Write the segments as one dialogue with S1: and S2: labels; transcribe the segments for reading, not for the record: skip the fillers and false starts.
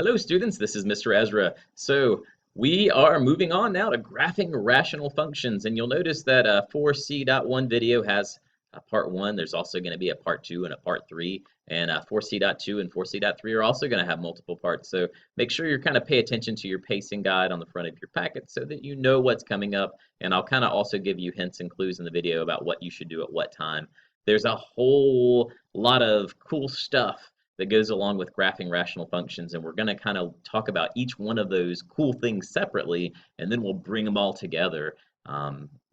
S1: Hello students, this is Mr. Ezra. So we are moving on now to graphing rational functions, and you'll notice that 4C.1 video has a part 1. There's also going to be a part 2 and a part 3, and 4C.2 and 4C.3 are also going to have multiple parts. So make sure you're kind of pay attention to your pacing guide on the front of your packet so that you know what's coming up, and I'll kind of also give you hints and clues in the video about what you should do at what time. There's a whole lot of cool stuff that goes along with graphing rational functions, and we're going to kind of talk about each one of those cool things separately, and then we'll bring them all together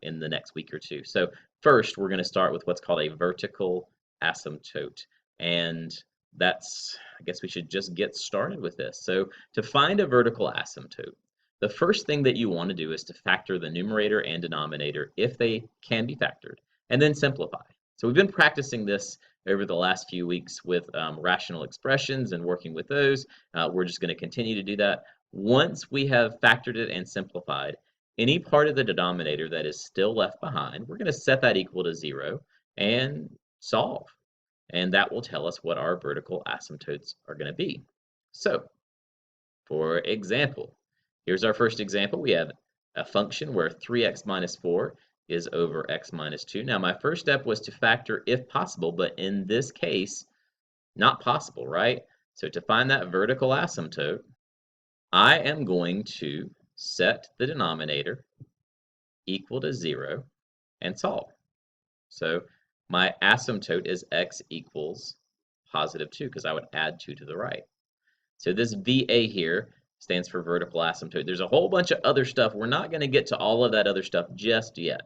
S1: in the next week or two. So first, we're going to start with what's called a vertical asymptote, and I guess we should just get started with this. So to find a vertical asymptote, the first thing that you want to do is to factor the numerator and denominator if they can be factored, and then simplify. So we've been practicing this over the last few weeks with rational expressions and working with those. We're just going to continue to do that. Once we have factored it and simplified, any part of the denominator that is still left behind, we're going to set that equal to 0 and solve. And that will tell us what our vertical asymptotes are going to be. So, for example, here's our first example. We have a function where 3x minus 4 is over x minus 2. Now, my first step was to factor if possible, but in this case, not possible, right? So to find that vertical asymptote, I am going to set the denominator equal to 0 and solve. So my asymptote is x equals positive 2, because I would add 2 to the right. So this VA here stands for vertical asymptote. There's a whole bunch of other stuff. We're not going to get to all of that other stuff just yet.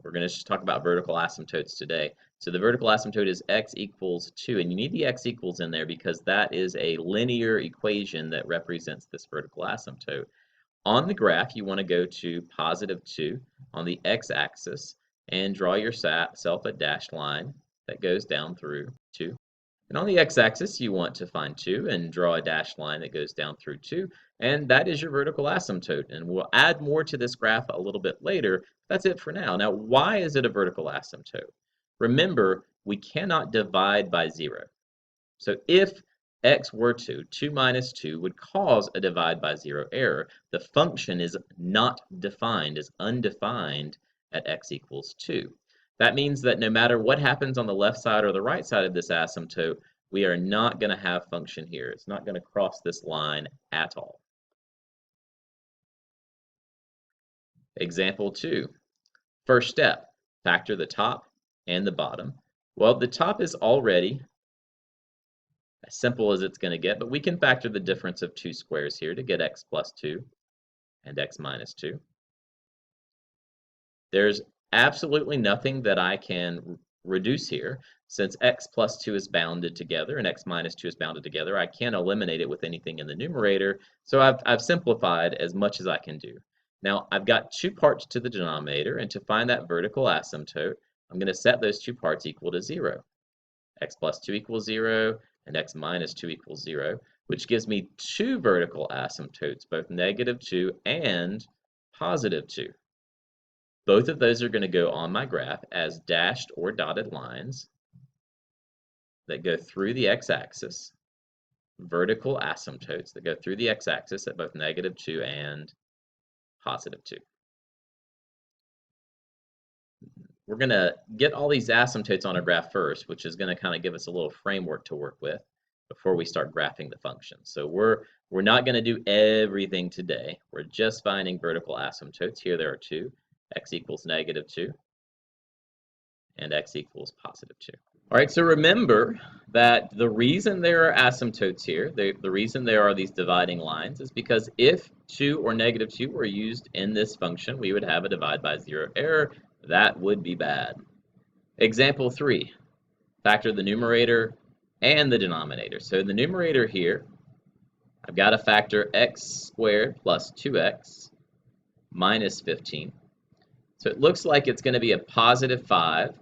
S1: We're going to just talk about vertical asymptotes today. So the vertical asymptote is x equals 2, and you need the x equals in there because that is a linear equation that represents this vertical asymptote. On the graph, you want to go to positive 2 on the x-axis and draw yourself a dashed line that goes down through 2. And on the x-axis, you want to find 2 and draw a dashed line that goes down through 2. And that is your vertical asymptote. And we'll add more to this graph a little bit later. That's it for now. Now, why is it a vertical asymptote? Remember, we cannot divide by 0. So if x were 2 minus 2 would cause a divide by 0 error. The function is not defined, is undefined at x equals 2. That means that no matter what happens on the left side or the right side of this asymptote, we are not going to have function here. It's not going to cross this line at all. Example 2. First step, factor the top and the bottom. Well, the top is already as simple as it's going to get, but we can factor the difference of two squares here to get x plus 2 and x minus 2. There's absolutely nothing that I can reduce here. Since x plus 2 is bounded together and x minus 2 is bounded together, I can't eliminate it with anything in the numerator, so I've simplified as much as I can do. Now, I've got two parts to the denominator, and to find that vertical asymptote, I'm going to set those two parts equal to 0. X plus 2 equals 0, and x minus 2 equals 0, which gives me two vertical asymptotes, both negative 2 and positive 2. Both of those are going to go on my graph as dashed or dotted lines that go through the x-axis, vertical asymptotes that go through the x-axis at both negative 2 and positive 2. We're going to get all these asymptotes on a graph first, which is going to kind of give us a little framework to work with before we start graphing the function. So we're not going to do everything today. We're just finding vertical asymptotes. Here there are two. X equals negative 2 and x equals positive 2. All right, so remember that the reason there are asymptotes here, the reason there are these dividing lines is because if 2 or negative 2 were used in this function, we would have a divide by 0 error. That would be bad. Example 3, factor the numerator and the denominator. So in the numerator here, I've got to factor x squared plus 2x minus 15. So it looks like it's going to be a positive 5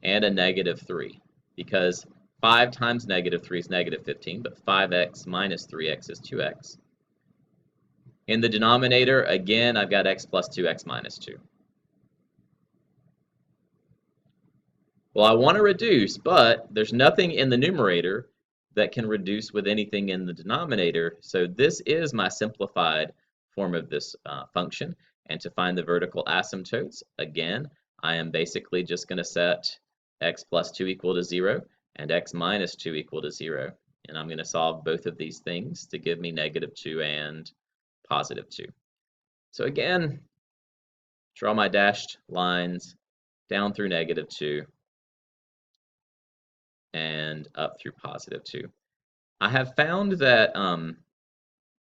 S1: and a negative 3, because 5 times negative 3 is negative 15, but 5x minus 3x is 2x. In the denominator, again, I've got x plus 2x minus 2. Well, I want to reduce, but there's nothing in the numerator that can reduce with anything in the denominator. So this is my simplified form of this function. And to find the vertical asymptotes, again, I am basically just going to set x plus 2 equal to 0 and x minus 2 equal to 0. And I'm going to solve both of these things to give me -2 and +2. So again, draw my dashed lines down through -2 and up through +2. I have found that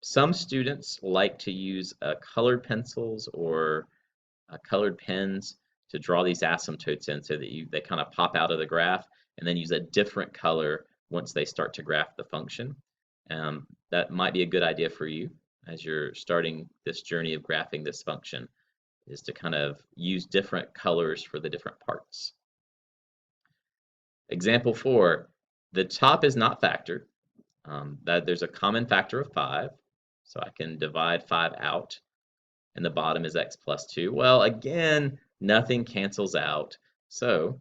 S1: some students like to use colored pencils or colored pens to draw these asymptotes in so that they kind of pop out of the graph and then use a different color once they start to graph the function. That might be a good idea for you as you're starting this journey of graphing this function, is to kind of use different colors for the different parts. Example 4, the top is not factored. That there's a common factor of 5, so I can divide 5 out, and the bottom is x plus 2. Well, again, nothing cancels out, so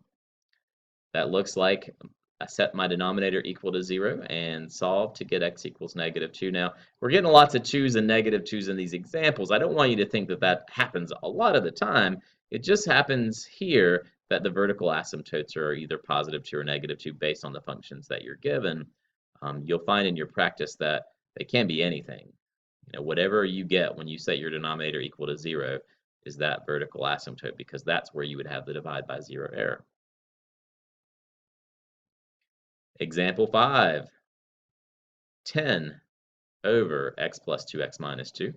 S1: that looks like I set my denominator equal to 0 and solve to get x equals -2. Now, we're getting lots of 2's and -2's in these examples. I don't want you to think that that happens a lot of the time. It just happens here that the vertical asymptotes are either +2 or -2 based on the functions that you're given. You'll find in your practice that they can be anything. You know, whatever you get when you set your denominator equal to 0 is that vertical asymptote, because that's where you would have the divide by 0 error. Example 5, 10 over x plus 2x minus 2.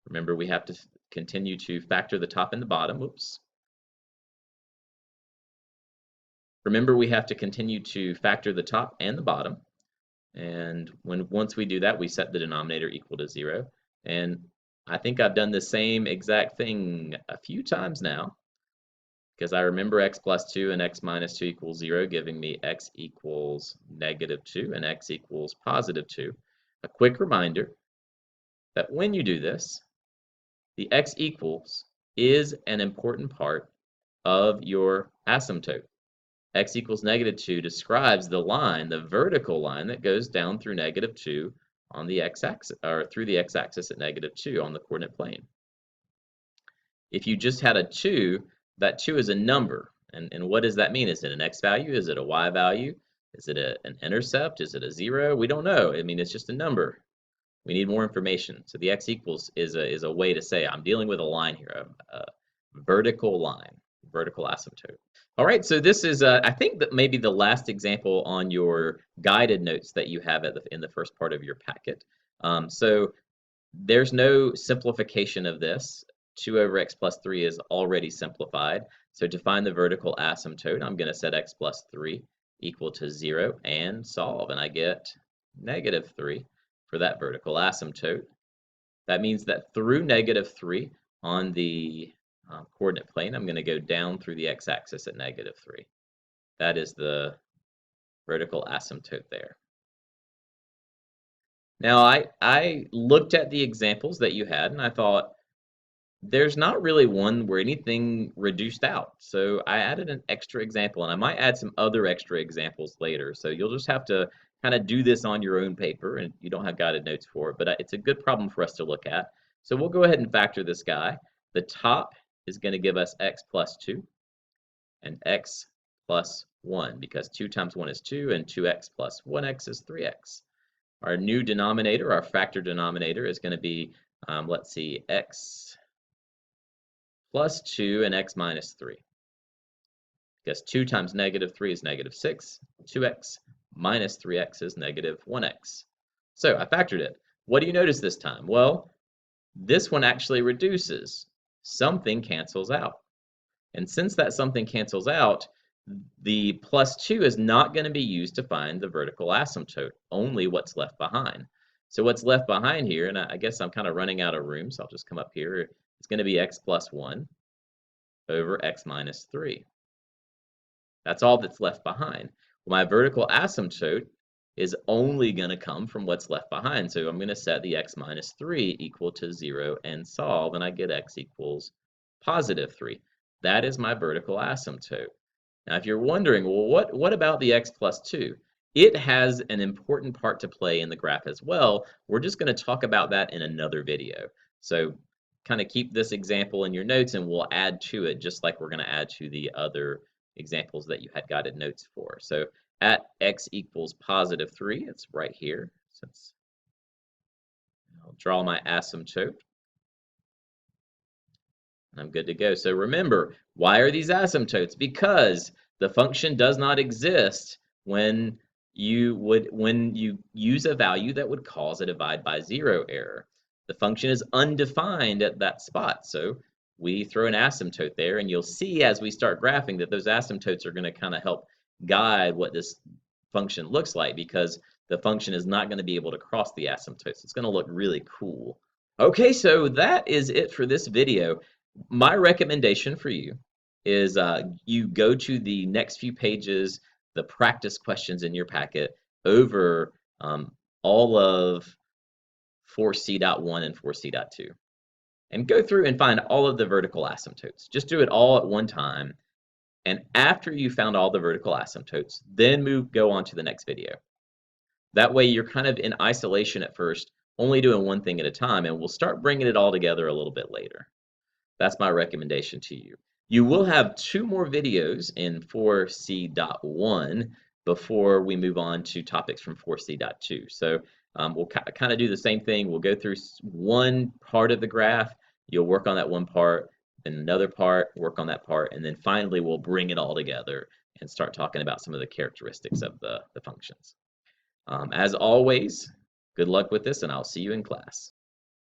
S1: Remember, we have to continue to factor the top and the bottom. Oops. Remember, we have to continue to factor the top and the bottom. And once we do that, we set the denominator equal to 0. And I think I've done the same exact thing a few times now, because I remember x plus 2 and x minus 2 equals 0, giving me x equals -2 and x equals +2. A quick reminder that when you do this, the x equals is an important part of your asymptote. X equals -2 describes the line, the vertical line that goes down through -2 on the x-axis, or through the x-axis at -2 on the coordinate plane. If you just had a 2, that 2 is a number. And what does that mean? Is it an x value? Is it a y value? Is it an intercept? Is it a 0? We don't know. I mean, it's just a number. We need more information. So the x equals is a way to say I'm dealing with a line here, a vertical line, vertical asymptote. All right, so this is, I think that maybe the last example on your guided notes that you have in the first part of your packet. So there's no simplification of this. 2 over x plus 3 is already simplified. So to find the vertical asymptote, I'm going to set x plus 3 equal to 0 and solve, and I get -3 for that vertical asymptote. That means that through -3 on the coordinate plane, I'm going to go down through the x-axis at -3. That is the vertical asymptote there. Now, I looked at the examples that you had, and I thought, there's not really one where anything reduced out. So I added an extra example, and I might add some other extra examples later. So you'll just have to kind of do this on your own paper, and you don't have guided notes for it, but it's a good problem for us to look at. So we'll go ahead and factor this guy. The top is going to give us x plus 2 and x plus 1, because 2 times 1 is 2, and 2x plus 1x is 3x. Our new denominator, our factor denominator, is going to be, let's see, x plus 2 and x minus 3. Because 2 times -3 is -6, 2x minus 3x is -1x. So I factored it. What do you notice this time? Well, this one actually reduces. Something cancels out. And since that something cancels out, the plus 2 is not going to be used to find the vertical asymptote, only what's left behind. So what's left behind here, and I guess I'm kind of running out of room, so I'll just come up here. It's going to be x plus 1 over x minus 3. That's all that's left behind. Well, my vertical asymptote is only going to come from what's left behind. So I'm going to set the x minus 3 equal to 0 and solve, and I get x equals +3. That is my vertical asymptote. Now, if you're wondering, well, what about the x plus 2? It has an important part to play in the graph as well. We're just going to talk about that in another video. So kind of keep this example in your notes and we'll add to it just like we're going to add to the other examples that you had guided notes for. So at x equals positive 3, it's right here. Since I'll draw my asymptote. I'm good to go. So remember, why are these asymptotes? Because the function does not exist when you use a value that would cause a divide by zero error. The function is undefined at that spot. So we throw an asymptote there, and you'll see as we start graphing that those asymptotes are going to kind of help guide what this function looks like because the function is not going to be able to cross the asymptotes. It's going to look really cool. Okay, so that is it for this video. My recommendation for you is you go to the next few pages, the practice questions in your packet over all of 4C.1 and 4C.2 and go through and find all of the vertical asymptotes. Just do it all at one time. And after you found all the vertical asymptotes, then go on to the next video. That way you're kind of in isolation at first, only doing one thing at a time, and we'll start bringing it all together a little bit later. That's my recommendation to you. You will have 2 more videos in 4C.1 before we move on to topics from 4C.2. So we'll kind of do the same thing. We'll go through one part of the graph. You'll work on that one part, then another part, work on that part, and then finally we'll bring it all together and start talking about some of the characteristics of the functions. As always, good luck with this, and I'll see you in class.